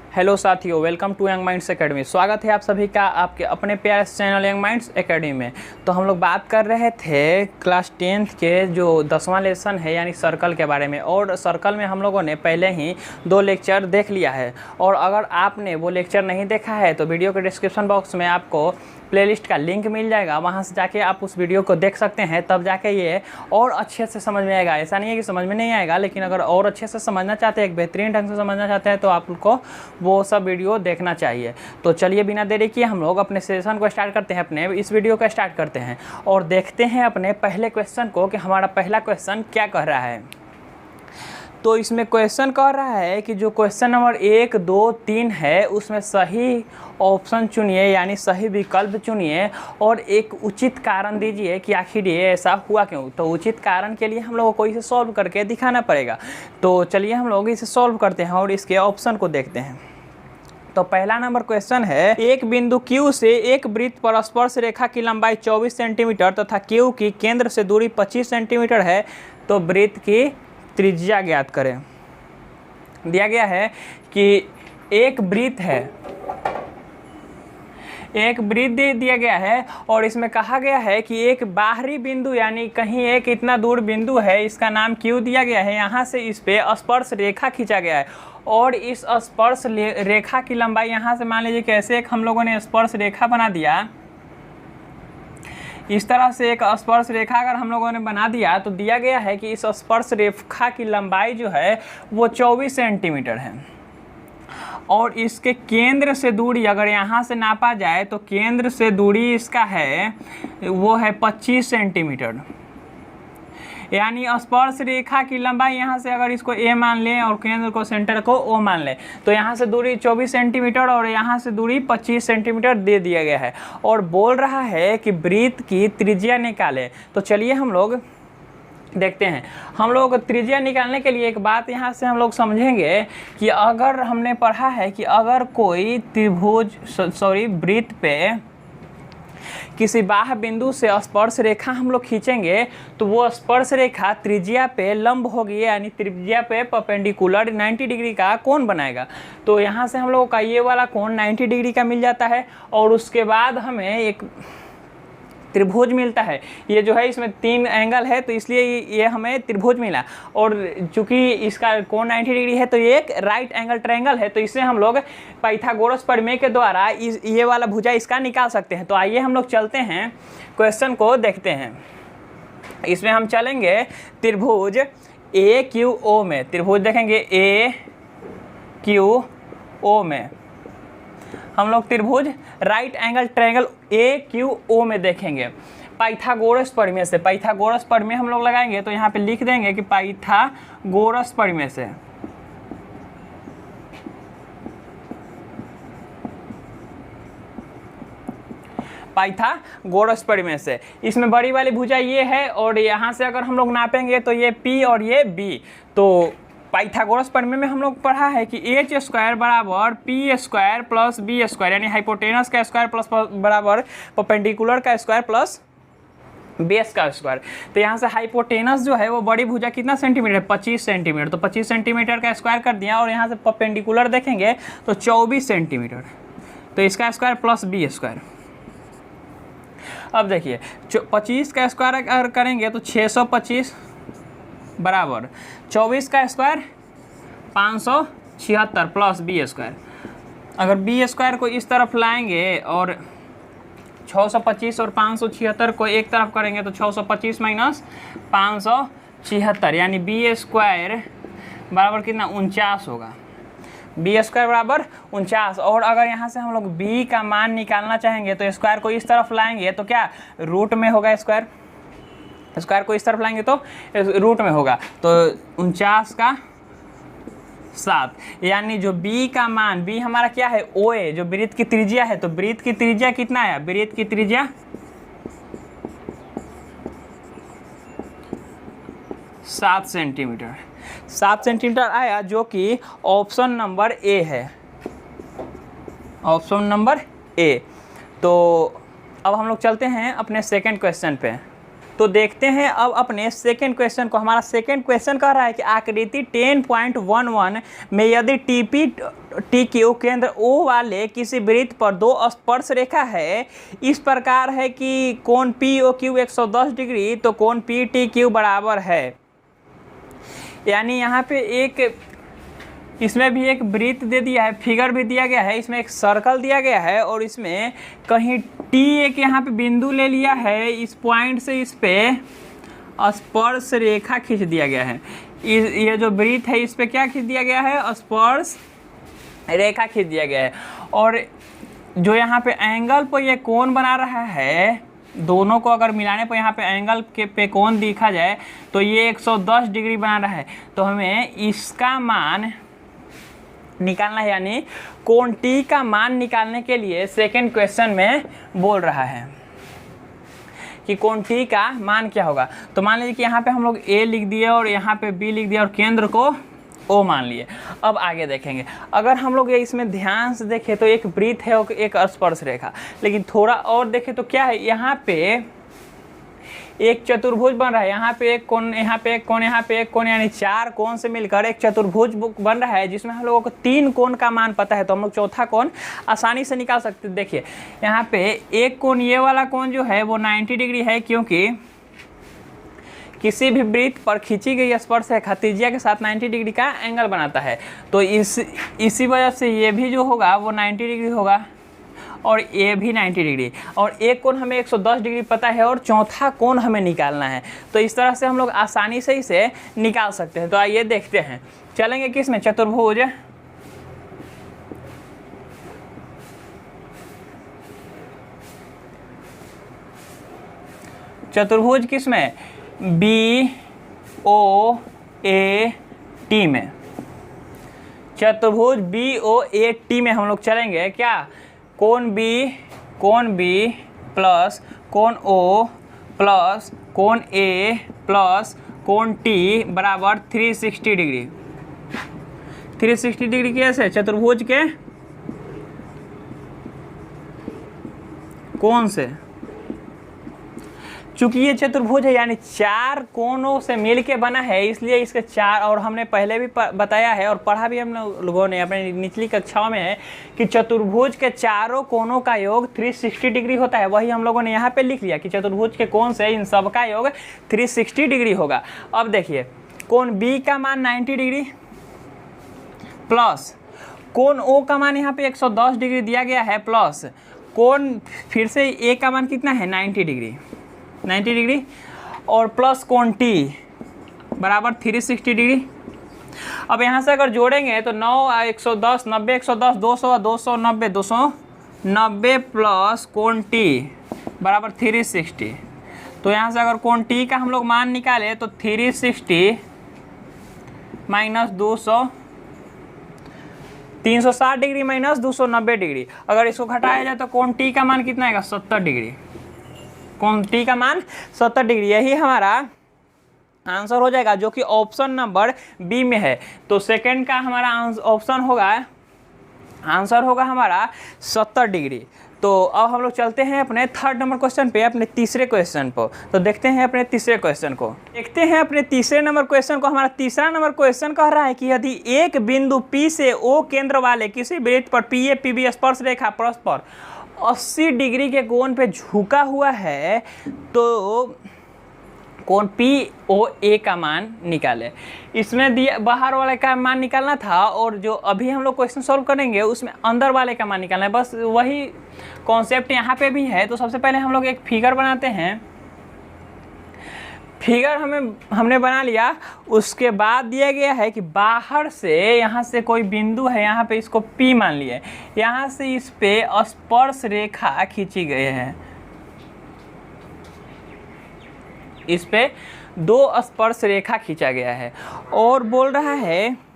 Hello साथियों, welcome to Young Minds Academy. स्वागत है आप सभी का आपके अपने प्यारे चैनल यंग माइंड्स एकेडमी में। तो हम लोग बात कर रहे थे क्लास 10th के जो 10वां लेसन है यानी सर्कल के बारे में। और सर्कल में हम लोगों ने पहले ही 2 लेक्चर देख लिया है। और अगर आपने वो लेक्चर नहीं देखा है तो वीडियो के डिस्क्रिप्शन बॉक्स में आपको प्लेलिस्ट का लिंक मिल जाएगा, वहाँ से जाके आप उस वीडियो को देख सकते हैं। तब जाके ये और अच्छे से समझ में आएगा। ऐसा नहीं है कि समझ में नहीं आएगा, लेकिन अगर और अच्छे से समझना चाहते हैं, एक बेहतरीन ढंग से समझना चाहते हैं, तो आपको वो सब वीडियो देखना चाहिए। तो चलिए बिना देरी किए हम लोग अपने सेशन को स्टार्ट करते हैं, अपने इस वीडियो को स्टार्ट करते हैं और देखते हैं अपने पहले क्वेश्चन को कि हमारा पहला क्वेश्चन क्या कह रहा है। तो इसमें क्वेश्चन कह रहा है कि जो क्वेश्चन नंबर 1, 2, 3 है उसमें सही ऑप्शन चुनिए यानी सही विकल्प चुनिए और एक उचित कारण दीजिए कि आखिर ये ऐसा हुआ क्यों। तो उचित कारण के लिए हम लोगों को इसे सॉल्व करके दिखाना पड़ेगा। तो चलिए हम लोग इसे सॉल्व करते हैं और इसके ऑप्शन को देखते हैं। तो पहला नंबर क्वेश्चन है, एक बिंदु Q से एक वृत्त पर स्पर्श रेखा की लंबाई 24 सेंटीमीटर तथा Q की केंद्र से दूरी 25 सेंटीमीटर है, तो वृत्त की त्रिज्या ज्ञात करें। दिया गया है कि एक वृत्त है, एक वृत्त दिया गया है और इसमें कहा गया है कि एक बाहरी बिंदु यानी कहीं एक इतना दूर बिंदु है, इसका नाम Q दिया गया है। यहाँ से इस पे स्पर्श रेखा खींचा गया है और इस स्पर्श रेखा की लंबाई यहाँ से मान लीजिए कैसे एक हम लोगों ने स्पर्श रेखा बना दिया। इस तरह से एक स्पर्श रेखा अगर हम लोगों ने बना दिया तो दिया गया है कि इस स्पर्श रेखा की लंबाई जो है वो 24 सेंटीमीटर है और इसके केंद्र से दूरी अगर यहाँ से नापा जाए तो केंद्र से दूरी इसका है वो है 25 सेंटीमीटर। यानी स्पर्श रेखा की लंबाई यहाँ से अगर इसको A मान लें और केंद्र को सेंटर को O मान लें तो यहाँ से दूरी 24 सेंटीमीटर और यहाँ से दूरी 25 सेंटीमीटर दे दिया गया है और बोल रहा है कि वृत्त की त्रिज्या निकालें। तो चलिए हम लोग देखते हैं। हम लोग त्रिज्या निकालने के लिए एक बात यहाँ से हम लोग समझेंगे कि अगर हमने पढ़ा है कि अगर कोई वृत्त पे किसी बाह्य बिंदु से स्पर्श रेखा हम लोग खींचेंगे तो वो स्पर्श रेखा त्रिज्या पे लंब होगी यानी त्रिज्या पे परपेंडिकुलर 90 डिग्री का कोण बनाएगा। तो यहाँ से हम लोगों का ये वाला कोण 90 डिग्री का मिल जाता है और उसके बाद हमें एक त्रिभुज मिलता है। ये जो है इसमें 3 एंगल है तो इसलिए ये हमें त्रिभुज मिला और चूंकि इसका कोण 90 डिग्री है तो ये एक राइट एंगल ट्रायंगल है। तो इसे हम लोग पाइथागोरस प्रमेय के द्वारा ये वाला भुजा इसका निकाल सकते हैं। तो आइए हम लोग चलते हैं क्वेश्चन को देखते हैं। इसमें हम चलेंगे त्रिभुज AQO में। त्रिभुज देखेंगे AQO में हम लोग त्रिभुज राइट एंगल ट्रायंगल AQO में देखेंगे पाइथागोरस प्रमेय से। पाइथागोरस प्रमेय हम लोग लगाएंगे तो यहाँ पे लिख देंगे कि पाइथागोरस प्रमेय से। पाइथागोरस प्रमेय से इसमें बड़ी वाली भुजा ये है और यहाँ से अगर हम लोग नापेंगे तो ये P और ये B। तो पाइथागोरस प्रमेय में हम लोग पढ़ा है कि h स्क्वायर बराबर p square plus b square यानी हाइपोटेनस का स्क्वायर प्लस बराबर परपेंडिकुलर का स्क्वायर प्लस बेस का स्क्वायर। तो यहाँ से हाइपोटेनस जो है वो बड़ी भुजा कितना सेंटीमीटर, 25 सेंटीमीटर। तो 25 सेंटीमीटर का स्क्वायर कर दिया और यहाँ से परपेंडिकुलर देखेंगे तो 24 सेंटीमीटर। तो इसका स्क्वायर प्लस बी स्क्वायर। अब देखिए 25 का स्क्वायर अगर करेंगे तो 625 बराबर 24 का स्क्वायर 576 प्लस बी स्क्वायर। अगर बी स्क्वायर को इस तरफ लाएंगे और 625 और 576 को एक तरफ करेंगे तो 625 माइनस 576 यानी बी स्क्वायर बराबर कितना 49 होगा। बी स्क्वायर बराबर 49। और अगर यहाँ से हम लोग बी का मान निकालना चाहेंगे तो स्क्वायर को इस तरफ लाएंगे तो क्या रूट में होगा, स्क्वायर को इस तरफ लाएंगे तो रूट में होगा। तो 49 का 7 यानी जो b का मान, b हमारा क्या है OA जो वृत्त की त्रिज्या है। तो वृत्त की त्रिज्या कितना है, वृत्त की त्रिज्या 7 सेंटीमीटर। 7 सेंटीमीटर आया जो कि ऑप्शन नंबर A है, ऑप्शन नंबर A। तो अब हम लोग चलते हैं अपने सेकंड क्वेश्चन पे। तो देखते हैं अब अपने सेकंड क्वेश्चन को। हमारा सेकंड क्वेश्चन कह रहा है कि आकृति 10.11 में यदि टीपी टी क्यू केंद्र ओ वाले किसी वृत्त पर दो स्पर्श रेखा है इस प्रकार है कि कोण पी ओ क्यू 110 डिग्री, तो कोण पी टी क्यू बराबर है। यानी यहाँ पे एक इसमें भी एक वृत्त दे दिया है, फिगर भी दिया गया है, इसमें एक सर्कल दिया गया है और इसमें कहीं टी एक यहाँ पे बिंदु ले लिया है, इस पॉइंट से इस पे स्पर्श रेखा खींच दिया गया है। ये जो वृत्त है इस पे क्या खींच दिया गया है, स्पर्श रेखा खींच दिया गया है। और जो यहाँ पे एंगल पर ये कोण बना रहा है, दोनों को अगर मिलाने पर यहाँ पे एंगल के पे कोण देखा जाए तो ये 110 डिग्री बना रहा है। तो हमें इसका मान निकालना है, यानी कोण टी का मान निकालने के लिए सेकंड क्वेश्चन में बोल रहा है कि कोण टी का मान क्या होगा। तो मान लीजिए कि यहाँ पे हम लोग ए लिख दिए और यहाँ पे बी लिख दिया और केंद्र को ओ मान लिए। अब आगे देखेंगे, अगर हम लोग ये इसमें ध्यान से देखें तो एक वृत्त है और एक स्पर्श रेखा, लेकिन थोड़ा और देखें तो क्या है, यहाँ पे एक चतुर्भुज बन रहा है, यहाँ पे एक कोण, यहाँ पे एक कोण, यहाँ पे एक कोण, यानी 4 कोण से मिलकर एक चतुर्भुज बन रहा है जिसमें हम लोगों को 3 कोण का मान पता है। तो हम लोग चौथा कोण आसानी से निकाल सकते हैं। देखिए यहाँ पे एक कोण, ये वाला कोण जो है वो 90 डिग्री है, क्योंकि किसी भी वृत्त पर खींची गई स्पर्श रेखा त्रिज्या के साथ 90 डिग्री का एंगल बनाता है। तो इसी वजह से ये भी जो होगा वो 90 डिग्री होगा और ये भी 90 डिग्री, और एक कोण हमें 110 डिग्री पता है और चौथा कोण हमें निकालना है। तो इस तरह से हम लोग आसानी से इसे निकाल सकते हैं। तो आइए देखते हैं, चलेंगे किस में, चतुर्भुज। चतुर्भुज किस में, बी ओ ए टी में। चतुर्भुज बी ओ ए टी में हम लोग चलेंगे क्या, कोण बी प्लस कोण ओ प्लस कोण ए प्लस कोण टी बराबर 360 डिग्री। 360 डिग्री कैसे, चतुर्भुज के कोण से, चूंकि ये चतुर्भुज है यानी 4 कोणों से मिलके बना है, इसलिए इसके 4, और हमने पहले भी बताया है और पढ़ा भी हम लोगों ने अपने निचली कक्षाओं में है कि चतुर्भुज के चारों कोणों का योग 360 डिग्री होता है। वही हम लोगों ने यहाँ पे लिख लिया कि चतुर्भुज के कोण से इन सब का योग 360 डिग्री होगा। अब देखिए कोण बी का मान 90 डिग्री प्लस कोण ओ का मान यहाँ पे 110 डिग्री दिया गया है, प्लस कोण फिर से ए का मान कितना है 90 डिग्री और प्लस कोण टी बराबर 360 डिग्री। अब यहाँ से अगर जोड़ेंगे तो 9 110 90 110 200 290 290 प्लस कोण टी बराबर 360। तो यहाँ से अगर कोण टी का हम लोग मान निकाले तो 360 माइनस 200 360 डिग्री माइनस 290 डिग्री। अगर इसको घटाया जाए तो कोण टी का मान कितना आएगा 70 डिग्री। कोण टी का मान 70 डिग्री, यही हमारा आंसर हो जाएगा जो कि ऑप्शन नंबर बी में है। तो सेकंड का हमारा ऑप्शन होगा, आंसर होगा हमारा 70 डिग्री। तो अब हम लोग चलते हैं अपने थर्ड नंबर क्वेश्चन पे, अपने तीसरे क्वेश्चन को। तो देखते हैं अपने तीसरे क्वेश्चन को, देखते हैं अपने तीसरे नंबर क्वेश्चन को। हमारा तीसरा नंबर क्वेश्चन कह रहा है कि यदि एक बिंदु P से O केंद्र वाले किसी वृत्त पर PA PB स्पर्श रेखा परस्पर 80 डिग्री के कोण पे झुका हुआ है तो कोण POA का मान निकाले। इसमें दिया बाहर वाले का मान निकालना था और जो अभी हम लोग क्वेश्चन सॉल्व करेंगे उसमें अंदर वाले का मान निकालना है। बस वही कॉन्सेप्ट यहाँ पे भी है। तो सबसे पहले हम लोग एक फिगर बनाते हैं। फिगर हमने बना लिया, उसके बाद दिया गया है कि बाहर से यहाँ से कोई बिंदु है, यहाँ पे इसको P मान लिए, यहाँ से इस पे स्पर्श रेखा खींची गई है। इस पे 2 स्पर्श रेखा खींचा गया है और बोल रहा है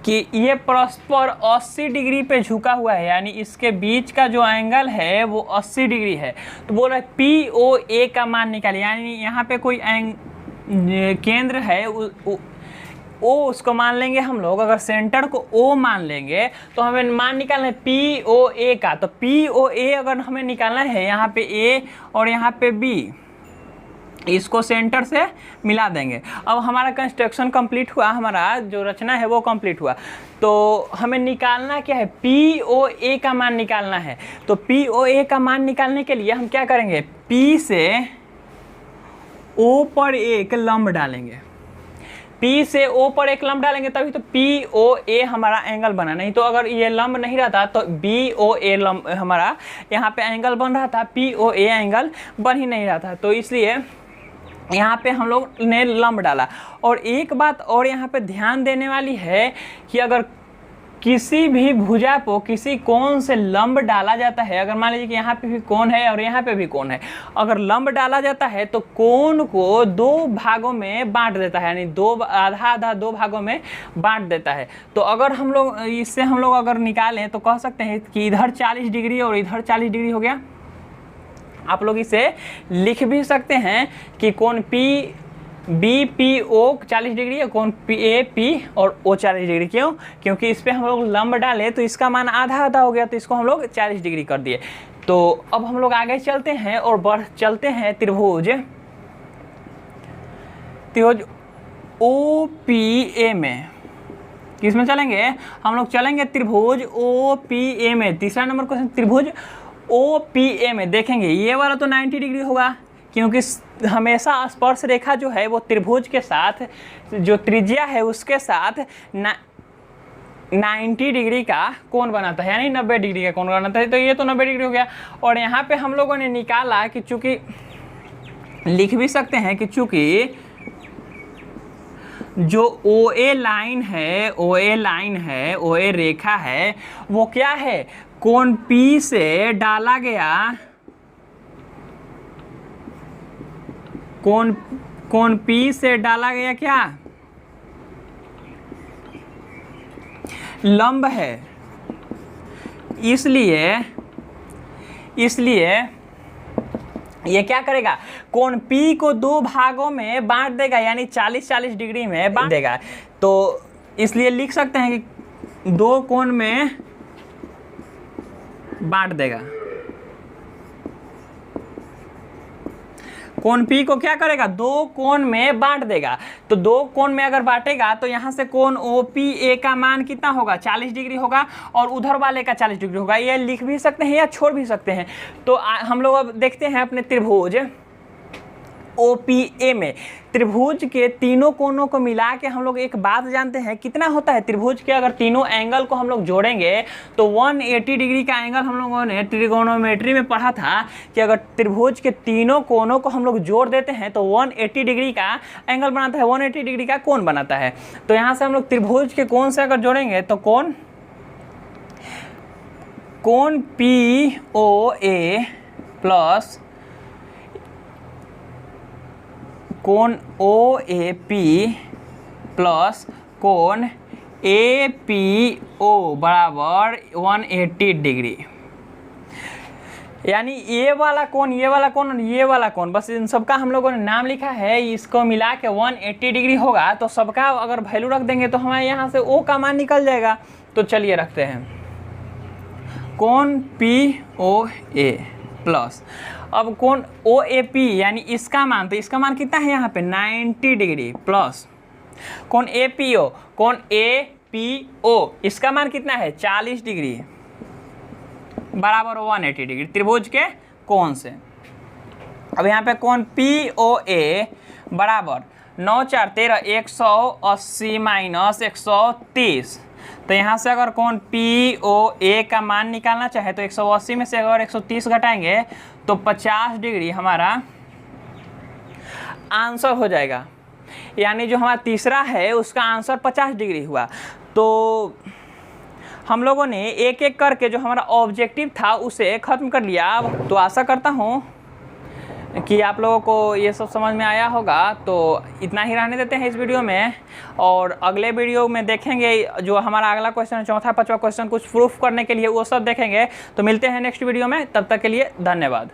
कि ये परस्पर 80 डिग्री पे झुका हुआ है, यानी इसके बीच का जो एंगल है वो 80 डिग्री है। तो बोल रहा है POA का मान निकालिए, यानी यहाँ पे कोई केंद्र है ओ उसको मान लेंगे हम लोग। अगर सेंटर को O मान लेंगे तो हमें मान निकालना है POA का। तो POA अगर हमें निकालना है यहाँ पे A और यहाँ पे B, इसको सेंटर से मिला देंगे। अब हमारा कंस्ट्रक्शन कंप्लीट हुआ, हमारा जो रचना है वो कंप्लीट हुआ। तो हमें निकालना क्या है, POA का मान निकालना है। तो POA का मान निकालने के लिए हम क्या करेंगे, P से O पर एक लंब डालेंगे। P से O पर एक लंब डालेंगे तभी तो POA हमारा एंगल बना, नहीं तो अगर ये लंब नहीं रहता तो BOA लंब हमारा यहाँ पे एंगल बन रहा था, POA एंगल बन ही नहीं रहा था। तो इसलिए यहाँ पे हम लोग ने लंब डाला। और एक बात और यहाँ पे ध्यान देने वाली है कि अगर किसी भी भुजा को किसी कोण से लंब डाला जाता है, अगर मान लीजिए कि यहाँ पे भी कोण है और यहाँ पे भी कोण है, अगर लंब डाला जाता है तो कोण को दो भागों में बांट देता है, यानी आधा आधा दो भागों में बांट देता है। तो अगर हम लोग इससे हम लोग अगर निकालें तो कह सकते हैं कि इधर 40 डिग्री और इधर 40 डिग्री हो गया। आप लोग इसे लिख भी सकते हैं कि कोण BPO 40 डिग्री है, कोण AP और O 40 डिग्री। क्यों? क्योंकि इस पर हम लोग लंब डाले तो इसका मान आधा आधा हो गया, तो इसको हम लोग 40 डिग्री कर दिए। तो अब हम लोग आगे चलते हैं और चलते हैं त्रिभुज OPA में। किसमें चलेंगे हम लोग, चलेंगे त्रिभुज OPA में। तीसरा नंबर क्वेश्चन त्रिभुज OPA में देखेंगे। ये वाला तो 90 डिग्री होगा, क्योंकि हमेशा स्पर्श रेखा जो है वो त्रिभुज के साथ जो त्रिज्या है उसके साथ 90 डिग्री का कोण बनाता है, यानी 90 डिग्री का कोण बनाता है। तो ये तो 90 डिग्री हो गया। और यहाँ पे हम लोगों ने निकाला कि चूंकि लिख भी सकते हैं कि चूंकि जो OA लाइन है, OA रेखा है, वो क्या है, कोण P से डाला गया, कोण P से डाला गया क्या, लंब है। इसलिए ये क्या करेगा, कोण P को दो भागों में बांट देगा, यानी 40-40 डिग्री में बांट देगा। तो इसलिए लिख सकते हैं कि दो कोण में बांट देगा। कोण P को क्या करेगा, दो कोण में बांट देगा। तो दो कोण में अगर बांटेगा तो यहाँ से कोण OPA का मान कितना होगा, 40 डिग्री होगा, और उधर वाले का 40 डिग्री होगा। ये लिख भी सकते हैं या छोड़ भी सकते हैं। तो हम लोग अब देखते हैं अपने त्रिभुज OPA में। त्रिभुज के तीनों कोणों को मिला के हम लोग एक बात जानते हैं, कितना होता है त्रिभुज के अगर तीनों एंगल को हम लोग जोड़ेंगे तो 180 डिग्री का एंगल हम लोगों ने ट्रिगोनोमेट्री में पढ़ा था कि अगर त्रिभुज के तीनों कोणों को हम लोग जोड़ देते हैं तो 180 डिग्री का एंगल बनाता है, 180 डिग्री का कोण बनाता है। तो यहाँ से हम लोग त्रिभुज के कोण से अगर जोड़ेंगे तो कोण POA प्लस कोण OAP प्लस कोण APO बराबर 180 डिग्री। यानी ये वाला कोण, ये वाला कोण और ये वाला कोण, बस इन सबका हम लोगों ने नाम लिखा है। इसको मिला के 180 डिग्री होगा। तो सबका अगर वैल्यू रख देंगे तो हमारे यहाँ से O का मान निकल जाएगा। तो चलिए रखते हैं कोण POA प्लस अब कोण OAP यानी इसका मान, तो इसका मान कितना है यहाँ पे 90 डिग्री प्लस कोण APO, कोण APO इसका मान कितना है 40 डिग्री बराबर 180 डिग्री त्रिभुज के कोण से। अब यहाँ पे कोण POA बराबर 9 4 13 180 माइनस 130। तो यहाँ से अगर कोण POA का मान निकालना चाहे तो 180 में से अगर 130 घटाएंगे तो 50 डिग्री हमारा आंसर हो जाएगा। यानी जो हमारा तीसरा है उसका आंसर 50 डिग्री हुआ। तो हम लोगों ने एक एक करके जो हमारा ऑब्जेक्टिव था उसे ख़त्म कर लिया। तो आशा करता हूँ कि आप लोगों को ये सब समझ में आया होगा। तो इतना ही रहने देते हैं इस वीडियो में, और अगले वीडियो में देखेंगे जो हमारा अगला क्वेश्चन है, चौथा पांचवा क्वेश्चन कुछ प्रूफ करने के लिए, वो सब देखेंगे। तो मिलते हैं नेक्स्ट वीडियो में, तब तक के लिए धन्यवाद।